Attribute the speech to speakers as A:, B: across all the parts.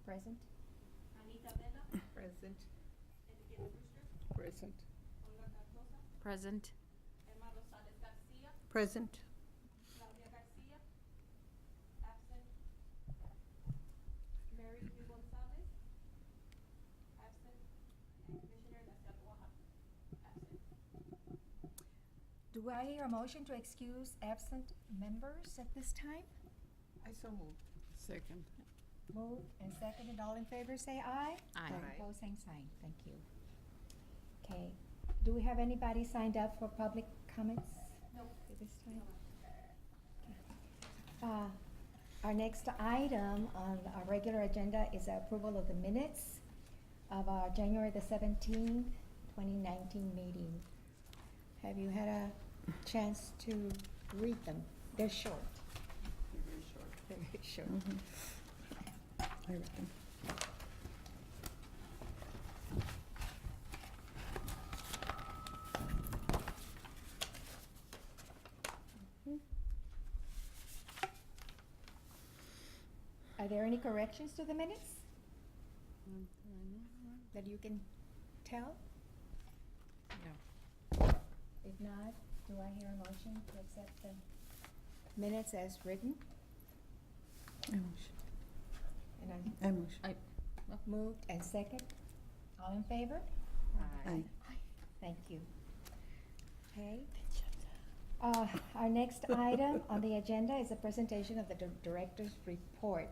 A: Present.
B: Present.
C: Present.
A: Present.
B: Present.
A: Do I hear a motion to excuse absent members at this time?
B: I so moved.
C: Second.
A: Moved and seconded. All in favor, say aye.
B: Aye.
A: Opposed, same sign. Thank you. Okay. Do we have anybody signed up for public comments? No. At this time? Okay. Our next item on our regular agenda is the approval of the minutes of our January the 17th, 2019 meeting. Have you had a chance to read them? They're short.
B: Very short.
A: They're very short.
C: I reckon.
A: Are there any corrections to the minutes that you can tell?
B: No.
A: If not, do I hear a motion to accept the minutes as written?
C: I motion.
A: And
C: I motion.
A: I moved and second. All in favor?
C: Aye.
A: Thank you. Okay. Our next item on the agenda is a presentation of the director's report.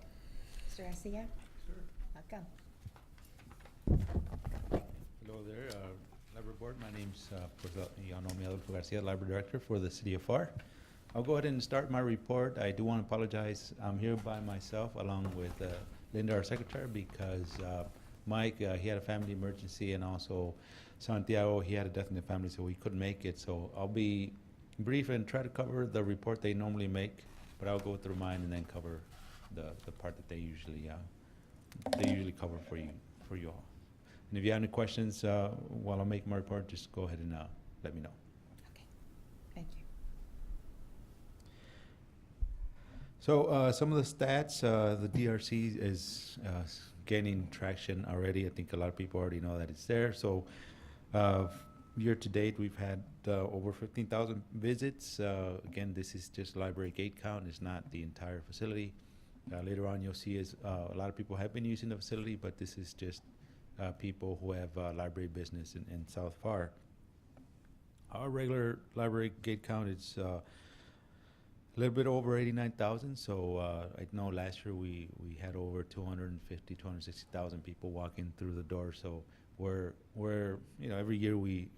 A: Mr. Garcia?
D: Sure.
A: Welcome.
D: Hello there, Library Board. My name's, y'all know me, Adolfo Garcia, Library Director for the City of Pharr. I'll go ahead and start my report. I do want to apologize. I'm here by myself along with Linda, our secretary, because Mike, he had a family emergency, and also Santiago, he had a death in the family, so he couldn't make it. So I'll be brief and try to cover the report they normally make, but I'll go through mine and then cover the part that they usually cover for you all. And if you have any questions while I make my report, just go ahead and let me know.
A: Okay. Thank you.
D: So some of the stats, the DRC is gaining traction already. I think a lot of people already know that it's there. So year to date, we've had over 15,000 visits. Again, this is just library gate count. It's not the entire facility. Later on, you'll see is a lot of people have been using the facility, but this is just people who have library business in South Pharr. Our regular library gate count is a little bit over 89,000. So I know last year we had over 250, 260,000 people walking through the door. So we're every year we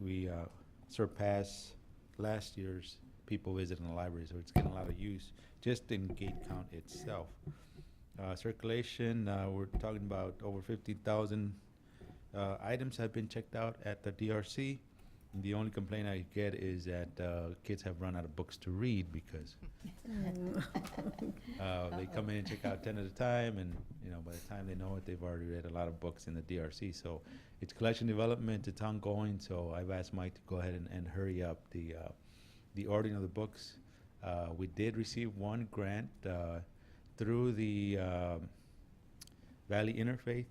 D: surpass last year's people visiting the library. So it's getting a lot of use just in gate count itself. Circulation, we're talking about over 50,000 items have been checked out at the DRC. And the only complaint I get is that kids have run out of books to read because they come in and check out 10 at a time, and by the time they know it, they've already read a lot of books in the DRC. So it's collection development, it's ongoing. So I've asked Mike to go ahead and hurry up the ordering of the books. We did receive one grant through the Valley Interfaith,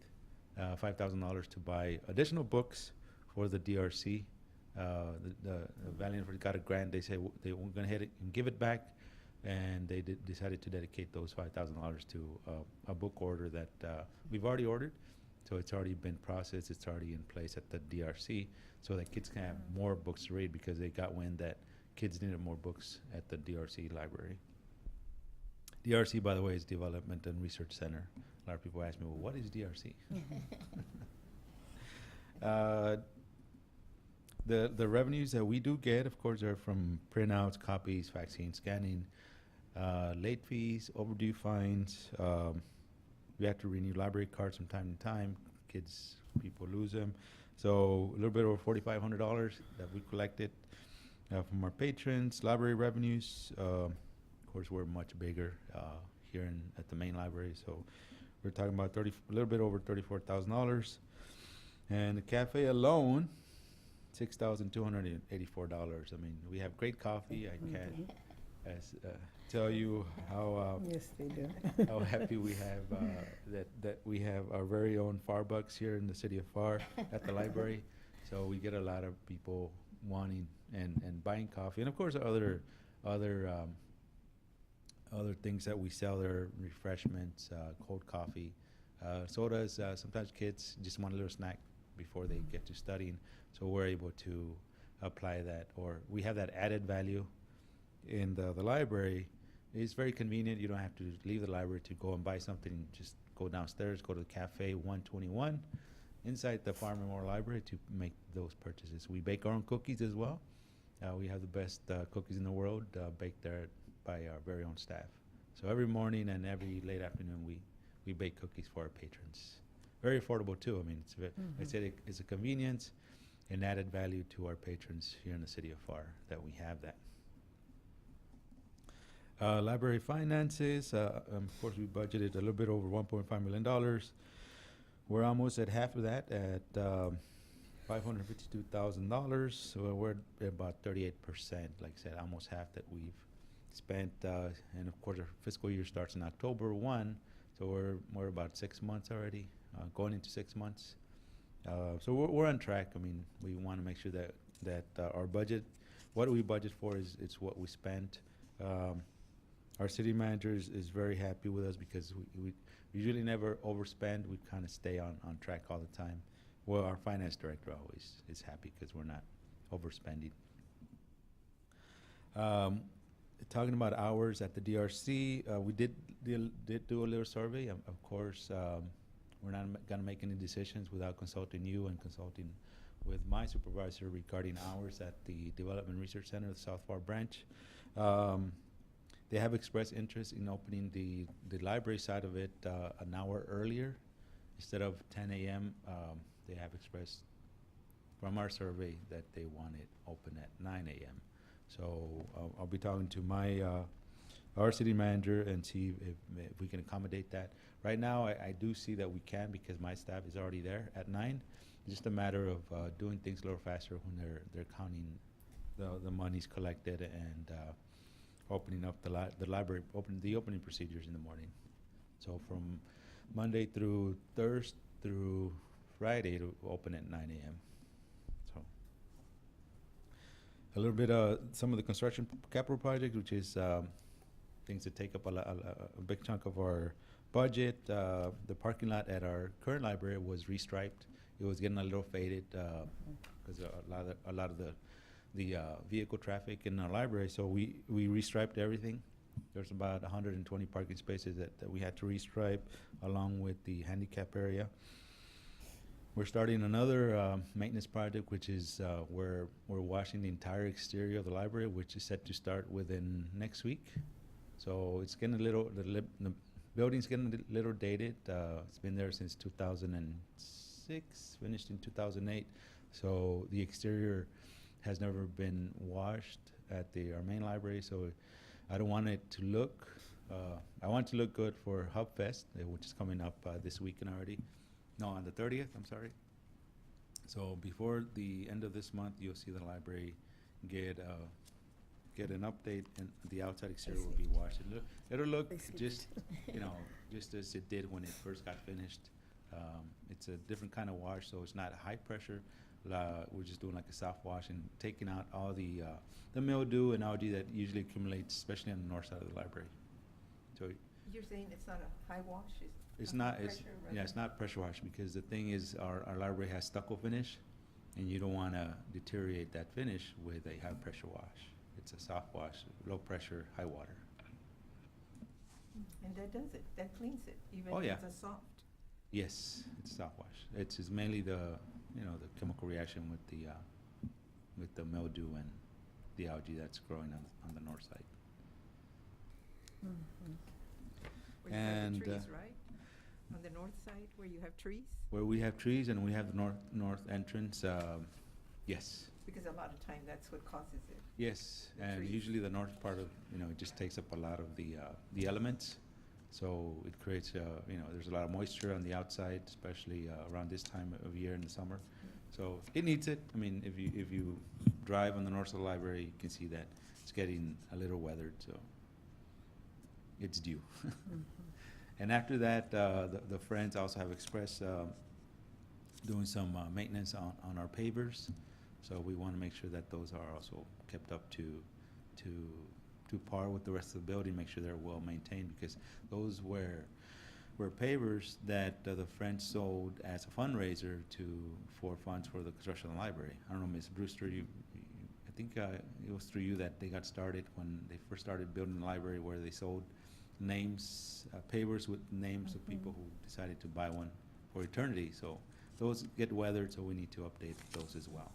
D: $5,000 to buy additional books for the DRC. The Valley Interfaith got a grant. They said they were going to hit it and give it back, and they decided to dedicate those $5,000 to a book order that we've already ordered. So it's already been processed. It's already in place at the DRC, so that kids can have more books to read, because they got wind that kids needed more books at the DRC library. DRC, by the way, is Development and Research Center. A lot of people ask me, well, what is DRC? The revenues that we do get, of course, are from printouts, copies, faxing, scanning, late fees, overdue fines. We have to renew library cards from time to time. People lose them. So a little bit over $4,500 that we collected from our patrons. Library revenues, of course, we're much bigger here at the main library. So we're talking about a little bit over $34,000. And the cafe alone, $6,284. I mean, we have great coffee. as tell you how
C: Yes, they do.
D: how happy we have that we have our very own Pharr here in the city of Pharr at the library. So we get a lot of people wanting and buying coffee, and of course other other things that we sell there: refreshments, cold coffee, sodas. Sometimes kids just want a little snack before they get to studying, so we're able to apply that, or we have that added value in the library. It's very convenient. You don't have to leave the library to go and buy something. Just go downstairs, go to the Cafe 121 inside the Pharr Memorial Library to make those purchases. We bake our own cookies as well. We have the best cookies in the world baked there by our very own staff. So every morning and every late afternoon, we bake cookies for our patrons. Very affordable too. I mean, I said it's a convenience and added value to our patrons here in the city of Pharr that we have that. Library finances, of course, we budgeted a little bit over $1.5 million. We're almost at half of that at $552,000. So we're at about 38%. Like I said, almost half that we've spent. And of course, our fiscal year starts in October 1. So we're about 6 months already, going into 6 months. So we're on track. I mean, we want to make sure that our budget, what we budget for is what we spent. Our city manager is very happy with us because we usually never overspend. We kind of stay on track all the time. Well, our finance director always is happy because we're not overspending. Talking about hours at the DRC, we did do a little survey. Of course, we're not going to make any decisions without consulting you and consulting with my supervisor regarding hours at the Development Research Center, the South Pharr branch. They have expressed interest in opening the library side of it an hour earlier. Instead of 10 a.m., they have expressed from our survey that they want it open at 9 a.m. So I'll be talking to our city manager and see if we can accommodate that. Right now, I do see that we can because my staff is already there at 9. It's just a matter of doing things a little faster when they're counting the monies collected and opening up the library, opening procedures in the morning. So from Monday through Thursday through Friday to open at 9 a.m. So a little bit some of the construction capital projects, which is things that take up a big chunk of our budget. The parking lot at our current library was restriped. It was getting a little faded because a lot of the vehicle traffic in our library, so we restriped everything. There's about 120 parking spaces that we had to restripe along with the handicap area. We're starting another maintenance project, which is where we're washing the entire exterior of the library, which is set to start within next week. So it's getting the building's getting a little dated. It's been there since 2006, finished in 2008. So the exterior has never been washed at our main library, so I don't want it to look, I want it to look good for Hub Fest, which is coming up this weekend already. No, on the 30th, I'm sorry. So before the end of this month, you'll see the library get an update, and the outside exterior will be washed. It'll look just, just as it did when it first got finished. It's a different kind of wash, so it's not high pressure. We're just doing like a soft wash and taking out all the mildew and algae that usually accumulates, especially on the north side of the library. So
B: You're saying it's not a high wash?
D: it's not. It's not pressure wash because the thing is, our library has stucco finish, and you don't want to deteriorate that finish with a high pressure wash. It's a soft wash, low pressure, high water.
B: And that does it. That cleans it, even
D: Oh,
B: if
D: yeah.
B: it's a soft.
D: Yes, it's a soft wash. It's mainly the chemical reaction with the mildew and the algae that's growing on the north side.
B: Where you have
D: And,
B: the trees, right? On the north side where you have trees?
D: Where we have trees and we have the north entrance, yes.
B: Because a lot of time that's what causes it.
D: Yes,
B: The
D: and
B: trees.
D: usually the north part of, it just takes up a lot of the elements. So it creates, there's a lot of moisture on the outside, especially around this time of year in the summer. So it needs it. I mean, if you drive on the north side of the library, you can see that it's getting a little weathered, so it's due.
C: Mhm.
D: And after that, the Friends also have expressed doing some maintenance on our pavers. So we want to make sure that those are also kept up to par with the rest of the building, make sure they're well maintained, because those were pavers that the Friends sold as a fundraiser for funds for the construction of the library. I don't know, Ms. Brewster, I think it was through you that they got started when they first started building the library, where they sold names, pavers with names of people who decided to buy one for eternity. So those get weathered, so we need to update those as well.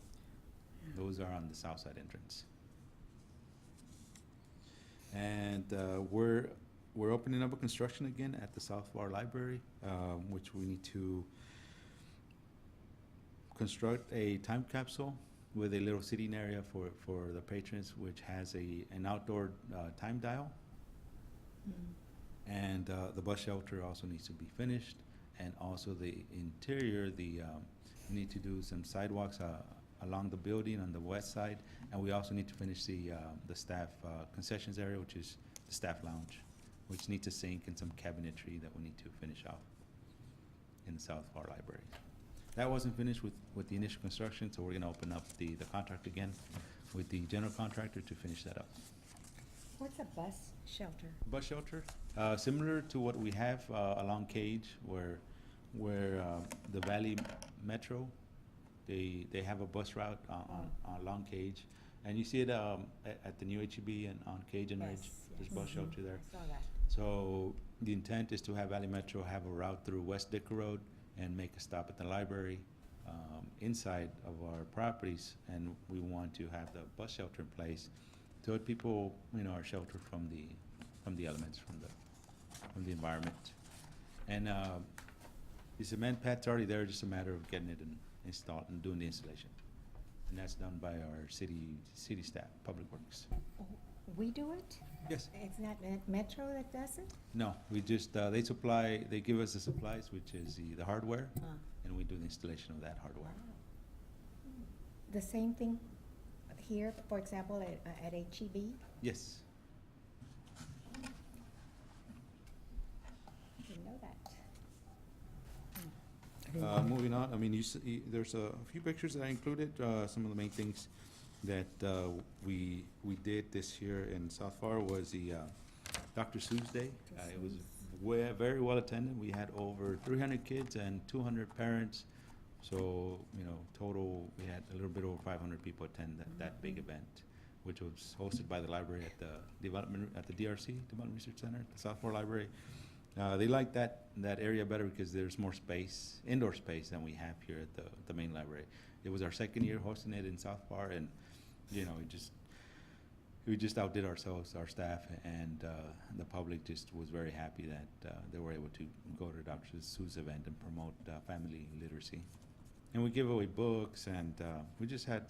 D: Those are on the south side entrance. And we're opening up a construction again at the South Pharr Library, which we need to construct a time capsule with a little seating area for the patrons, which has an outdoor time dial. And the bus shelter also needs to be finished, and also the interior, we need to do some sidewalks along the building on the west side, and we also need to finish the staff concessions area, which is the staff lounge, which needs a sink and some cabinetry that we need to finish off in the South Pharr Library. That wasn't finished with the initial construction, so we're gonna open up the contract again with the general contractor to finish that up.
A: What's a bus shelter?
D: Bus shelter, similar to what we have along Cage, where the Valley Metro, they have a bus route along Cage, and you see it at the new HEB and on Cage and Ridge.
A: Yes,
D: There's
A: yes.
D: bus shelter there.
A: I saw that.
D: So the intent is to have Valley Metro have a route through West Dicker Road and make a stop at the library inside of our properties, and we want to have the bus shelter in place so that people, are sheltered from the elements, from the environment. And the cement pad's already there, just a matter of getting it installed and doing the installation. And that's done by our city staff, Public Works.
A: We do it?
D: Yes.
A: It's not Metro that does it?
D: No, we just, they give us the supplies, which is the hardware, and we do the installation of that hardware.
A: The same thing here, for example, at HEB?
D: Yes.
A: Didn't know that.
D: Moving on, I mean, there's a few pictures that I included, some of the main things that we did this year in South Pharr was the Dr. Seuss Day. It was very well attended. We had over 300 kids and 200 parents. So, total, we had a little bit over 500 people attend that big event, which was hosted by the library at the DRC, Development Research Center, the South Pharr Library. They like that area better because there's more space, indoor space, than we have here at the main library. It was our second year hosting it in South Pharr, and we just outdid ourselves, our staff, and the public just was very happy that they were able to go to Dr. Seuss event and promote family literacy. And we give away books, and we just had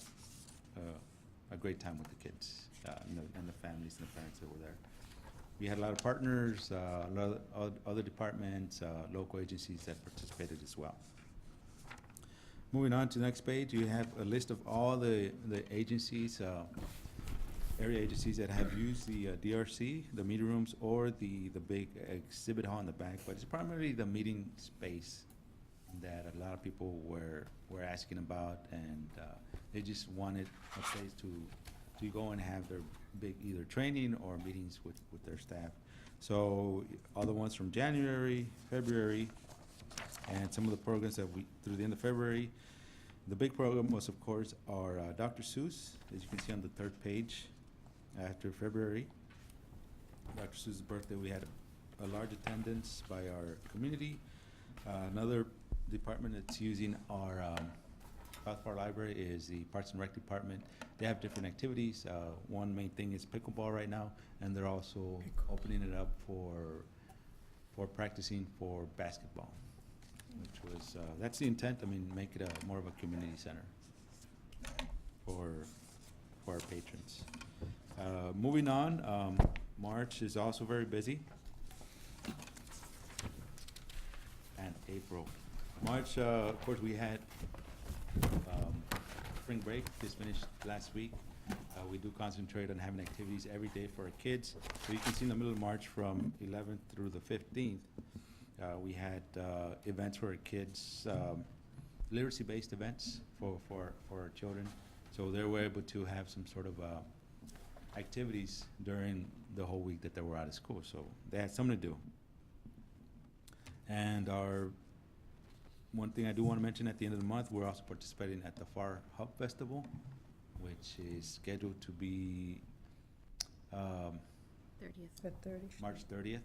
D: a great time with the kids and the families and the parents that were there. We had a lot of partners, a lot of other departments, local agencies that participated as well. Moving on to the next page, you have a list of all the agencies, area agencies that have used the DRC, the meeting rooms, or the big exhibit hall in the back, but it's primarily the meeting space that a lot of people were asking about, and they just wanted a place to go and have their big either training or meetings with their staff. So all the ones from January, February, and some of the programs that through the end of February. The big program was, of course, our Dr. Seuss, as you can see on the third page. After February, Dr. Seuss's birthday, we had a large attendance by our community. Another department that's using our South Pharr Library is the Parks and Rec Department. They have different activities. One main thing is pickleball right now, and they're also opening it up for practicing for basketball, which was, that's the intent. I mean, make it more of a community center for our patrons. Moving on, March is also very busy. And April. March, of course, we had spring break just finished last week. We do concentrate on having activities every day for our kids. So you can see in the middle of March from 11th through the 15th, we had events for our kids, literacy-based events for our children. So they were able to have some sort of activities during the whole week that they were out of school. So they had something to do. And one thing I do want to mention at the end of the month, we're also participating at the Pharr Hub Festival, which is scheduled to be
C: 30th. The 30th.
D: March 30th.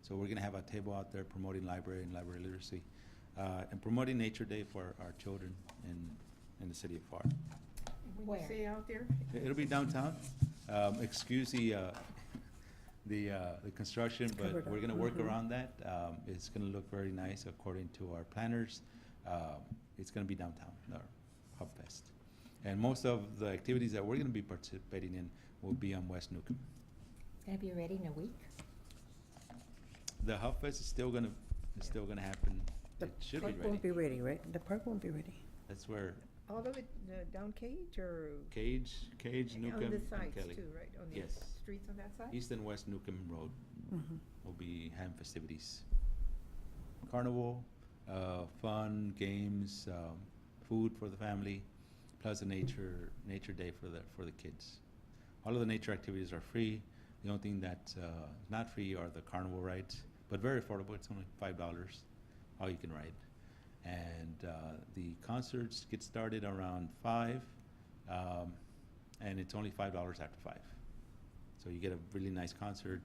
D: So we're going to have a table out there promoting library and library literacy, and promoting Nature Day for our children in the city of Pharr.
B: When
A: Where?
B: you say out there,
D: It'll be downtown. Excuse the construction, but
C: covered
D: we're
C: up.
D: gonna work
C: Mhm.
D: around that. It's gonna look very nice according to our planners. It's gonna be downtown, our Hub Fest. And most of the activities that we're gonna be participating in will be on West Newcomb.
A: Gonna be ready in a week?
D: The Hub Fest is still gonna happen.
C: The
D: It should be
C: park won't be
D: ready.
C: ready, right? The park won't be ready.
D: That's where
B: all of it down Cage or?
D: Cage,
B: On
D: Newcomb,
B: the
D: and
B: sides
D: Kelly.
B: too, right? On the
D: Yes.
B: streets on that side?
D: East and West Newcomb Road
C: Mhm.
D: will be having festivities. Carnival, fun, games, food for the family, plus a nature day for the kids. All of the nature activities are free. The only thing that's not free are the carnival rides, but very affordable. It's only $5 all you can ride. And the concerts get started around 5, and it's only $5 after 5. So you get a really nice concert,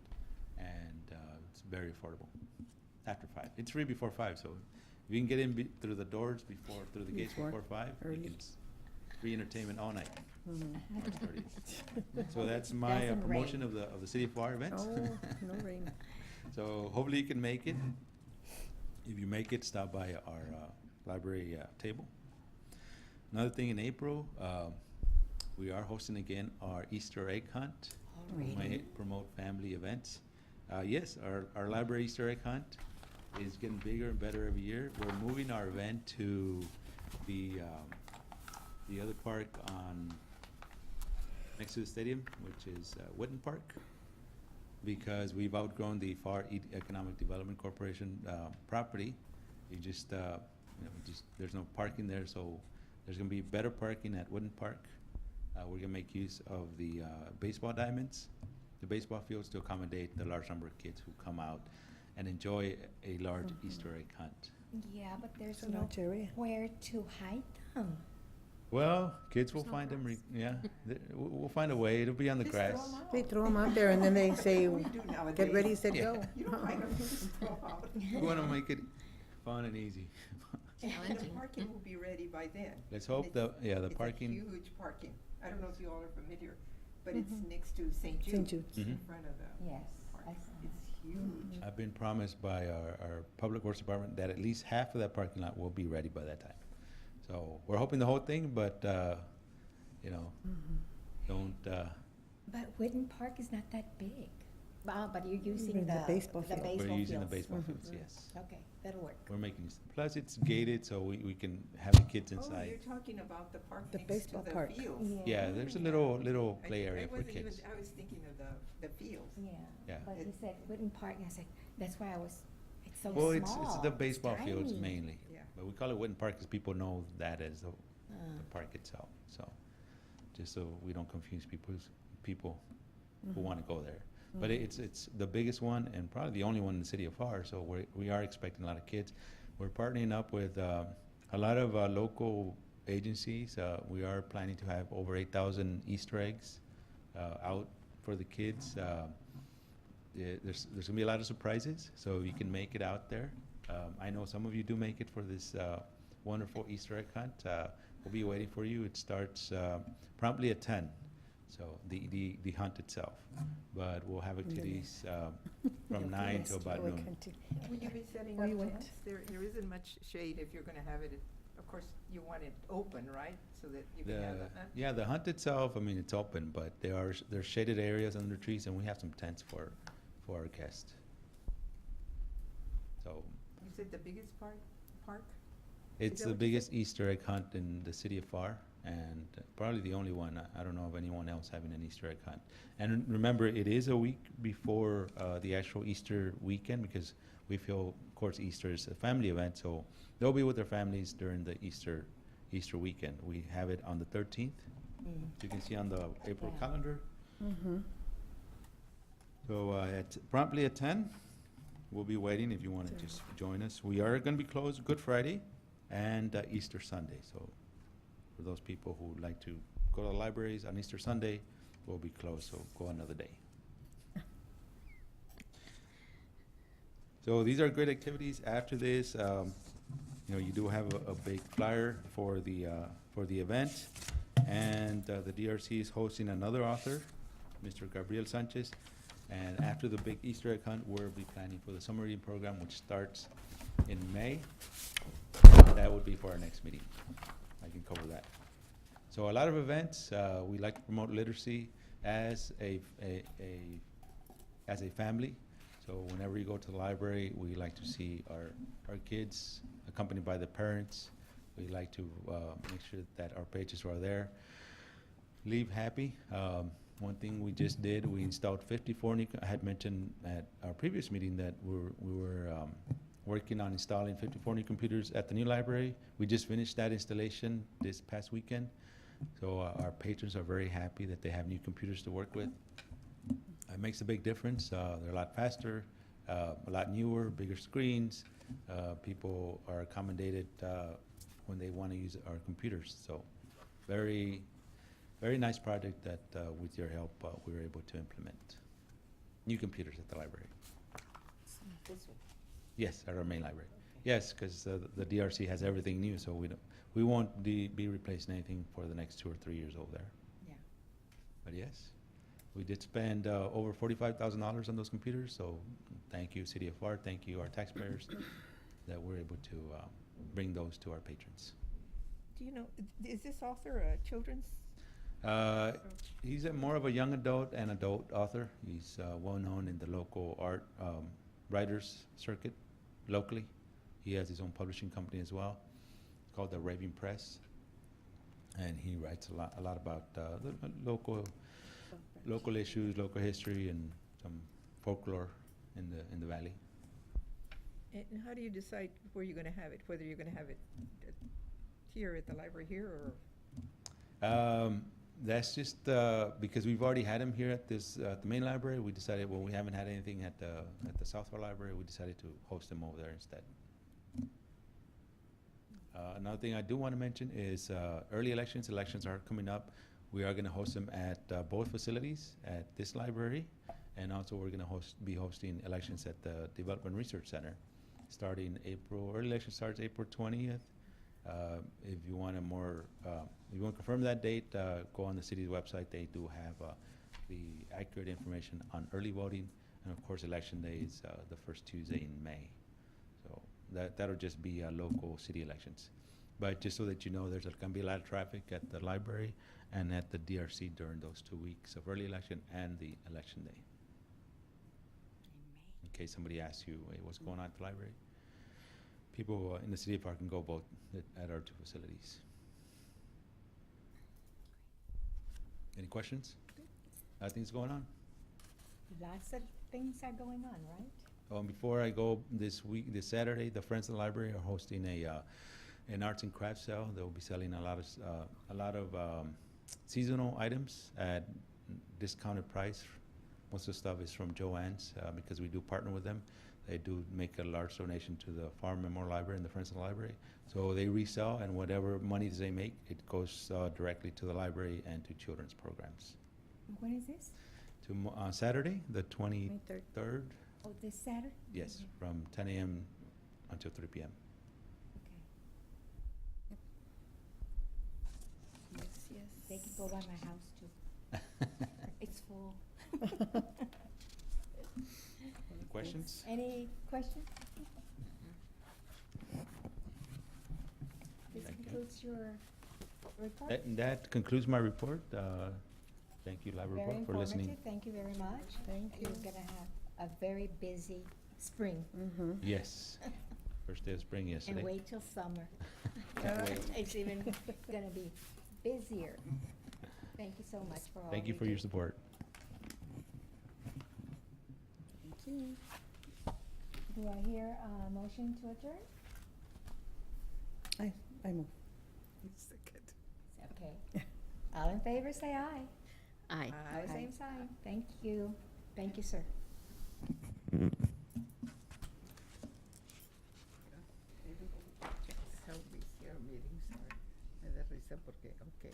D: and it's very affordable after 5. It's free before 5, so if you can get in through the doors through the gates
C: Before,
D: before 5,
C: early.
D: it's free entertainment all night.
C: Mhm.
D: March 30th. So that's my
A: Doesn't
D: promotion
A: rain.
D: of the City of Pharr events.
C: Oh, no rain.
D: So hopefully you can make it. If you make it, stop by our library table. Another thing in April, we are hosting again our Easter egg hunt. We
A: Already?
D: might promote family events. Yes, our library Easter egg hunt is getting bigger and better every year. We're moving our event to the other park next to the stadium, which is Witten Park, because we've outgrown the Pharr Economic Development Corporation property. You just, there's no parking there, so there's gonna be better parking at Wooden Park. We're gonna make use of the baseball diamonds, the baseball fields, to accommodate the large number of kids who come out and enjoy a large
C: Mhm.
D: Easter egg hunt.
A: Yeah, but there's
C: It's a large area.
A: nowhere to hide them.
D: Well, kids will
C: There's no
D: find them,
C: grass.
D: we'll find a way, it'll be on the
B: Just throw
D: grass.
B: 'em out.
C: They throw them out there and then they say,
B: What do you do nowadays?
C: get ready, set,
D: Yeah.
C: go.
B: You don't find them, you just throw 'em out.
D: We wanna make it fun and easy.
B: And the parking will be ready by then.
D: Let's
B: And
D: hope
B: it's-
D: the parking.
B: It's a huge parking. I don't know if you all are familiar, but it's
C: Mhm.
B: next to St. Jude.
C: St. Jude's.
B: In
D: Mhm.
B: front of the
A: Yes,
B: park.
A: I saw.
B: It's huge.
D: I've been promised by our Public Works Department that at least half of that parking lot will be ready by that time. So we're hoping the whole thing, but,
C: Mhm.
D: don't,
A: But Witten Park is not that big. But you're using
C: Using the
A: the
C: baseball
A: the
C: field.
A: baseball
D: we're using the
A: fields.
D: baseball
C: Mhm.
D: fields, yes.
A: Okay, that'll work.
D: We're making use, plus it's gated, so we can have the kids
B: Oh, you're
D: inside.
B: talking about the park
C: The
B: next to
C: baseball
B: the
C: park.
B: fields.
D: Yeah, there's a little play
B: I
D: area for
B: wasn't even-
D: kids.
B: I was thinking of the fields.
A: Yeah.
D: Yeah.
A: But you said Witten Park, and I said, that's why it's so
D: Well,
A: small.
D: it's the baseball fields
A: tiny.
D: mainly,
B: Yeah.
D: but we call it Witten Park because people know that as the
A: Uh,
D: park itself, so, just so we don't confuse people who
C: Mhm.
D: wanna go there. But
C: Mhm.
D: it's the biggest one and probably the only one in the city of Pharr, so we are expecting a lot of kids. We're partnering up with a lot of local agencies. We are planning to have over 8,000 Easter eggs out for the kids. There's gonna be a lot of surprises, so you can make it out there. I know some of you do make it for this wonderful Easter egg hunt. We'll be waiting for you. It starts promptly at 10. So the hunt itself, but we'll have activities from 9 till about
C: We're
D: noon.
B: Will you be setting
C: We
B: up
C: went.
B: tents? There isn't much shade if you're gonna have it, of course, you want it open, right? So that you can have the hunt?
D: Yeah, the hunt itself, I mean, it's open, but there's shaded areas under trees, and we have some tents for our guests. So
B: You said the biggest park?
D: it's
B: that
D: the
B: what you
D: biggest Easter egg hunt in the city of Pharr, and probably the only one. I don't know of anyone else having an Easter egg hunt. And remember, it is a week before the actual Easter weekend, because we feel, of course, Easter is a family event, so they'll be with their families during the Easter weekend. We have it on the 13th. You can see on the April
A: Yeah.
D: calendar.
C: Mm-hmm.
D: So promptly at 10, we'll be waiting if you want to just join us. We are going to be closed Good Friday and Easter Sunday. So for those people who like to go to the libraries on Easter Sunday, we'll be closed, so go another day. So these are great activities. After this, you do have a big flyer for the event, and the DRC is hosting another author, Mr. Gabriel Sanchez. And after the big Easter egg hunt, we'll be planning for the summer reading program, which starts in May. That would be for our next meeting. I can cover that. So a lot of events. We like to promote literacy as a family. So whenever you go to the library, we like to see our kids accompanied by the parents. We like to make sure that our pages are there. Leave happy. One thing we just did, we installed 54 new, I had mentioned at our previous meeting that we were working on installing 54 new computers at the new library. We just finished that installation this past weekend. So our patrons are very happy that they have new computers to work with. It makes a big difference. They're a lot faster, a lot newer, bigger screens. People are accommodated when they want to use our computers. So very nice project that, with your help, we were able to implement. New computers at the library.
A: This one.
D: Yes, at our main library. Yes, because the DRC has everything new, so we won't be replacing anything for the next 2 or 3 years over there.
A: Yeah.
D: But yes, we did spend over $45,000 on those computers, so thank you, City of Pharr, thank you, our taxpayers, that we're able to bring those to our patrons.
B: Do you know, is this author a children's?
D: He's more of a young adult and adult author. He's well known in the local art writers circuit locally. He has his own publishing company as well. It's called the Raving Press, and he writes a lot about the local issues, local history, and some folklore in the valley.
B: And how do you decide where you're going to have it? Whether you're going to have it here at the library here, or?
D: That's just because we've already had him here at the main library. We decided, well, we haven't had anything at the South Pharr Library. We decided to host him over there instead. Another thing I do want to mention is early elections. Elections are coming up. We are going to host them at both facilities, at this library, and also we're going to be hosting elections at the Development Research Center, starting April. Early election starts April 20th. If you want if you want to confirm that date, go on the city's website. They do have the accurate information on early voting, and of course, election day is the first Tuesday in May. So that'll just be local city elections. But just so that you know, there's going to be a lot of traffic at the library and at the DRC during those 2 weeks of early election and the election day. In case somebody asks you, hey, what's going on at the library? People in the city of Pharr can go vote at our 2 facilities. Any questions? Nothing's going on?
A: Lots of things are going on, right?
D: Oh, and before I go, this Saturday, the Friends of the Library are hosting an arts and crafts sale. They'll be selling a lot of seasonal items at discounted price. Most of the stuff is from Joann's because we do partner with them. They do make a large donation to the Pharr Memorial Library and the Friends of the Library. So they resell, and whatever money they make, it goes directly to the library and to children's programs.
A: When is this?
D: Saturday, the 23rd.
A: Oh, this Saturday?
D: Yes, from 10 a.m. until 3 p.m.
A: Okay.
B: Yes.
A: They can go by my house too. It's full.
D: Questions?
A: Any questions? This
D: Thank you.
A: concludes your report.
D: That concludes my report. Thank you, Library
A: Very
D: Report, for listening.
A: informative. Thank you very much.
C: Thank you.
A: You're gonna have a very busy spring.
C: Mm-hmm.
D: Yes. First day of spring yesterday.
A: And wait till summer.
D: Can't wait.
A: It's even gonna be busier. Thank you so much for all
D: Thank you for your
A: do.
D: support.
C: Thank you.
A: Do I hear a motion to adjourn?
C: I move.
B: Second.
A: Okay. All in favor, say aye.
E: Aye.
A: All the same sign. Thank you. Thank you, sir.
B: How busy our meetings are. Me da risa porque, okay.